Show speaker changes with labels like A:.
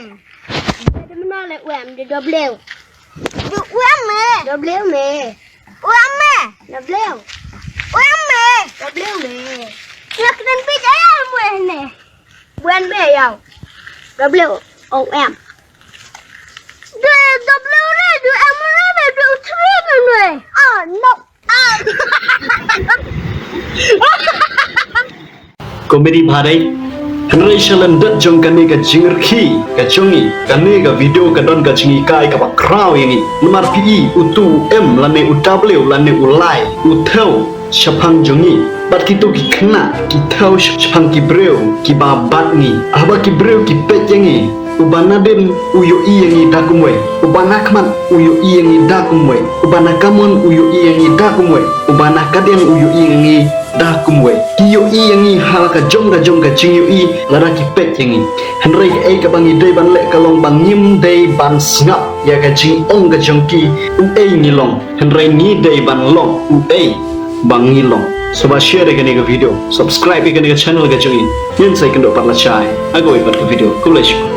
A: Dia mana le uam dia double. Du uam me. Double me. Uam me. Double. Uam me. Double me. Nak dan pit ayam buan ni. Buan me ayam. Double. Oh em. Dia double ni. Dia em ni. Dia three ni. Ah no. Ah.
B: Komedi bharai Henry shalan dat jong kane ka jingirki ka jongi kane ka video ka don ka jinghikai ka bakraw yangi numar pi utu m lane uw lane ulai uthau shapang jongi bat kitu ki khana ki thau shapang ki breu ki babat ni aba ki breu ki pet yangi ubana den uyo yangi dakumwe ubana kman uyo yangi dakumwe ubana kamon uyo yangi dakumwe ubana kaden uyo yangi dakumwe kiyo yangi halaka jonga jingiu laraki pet yangi henry ai ka bangi dei ban le kalong bangim dei ban snap ya ka jing ong ka jongki ai ni long henry ni dei ban long ai bangi long soba share ka ni ka video subscribe ka ni ka channel ka jongi yen sai kendo patla chai agoi pat ka video kulaish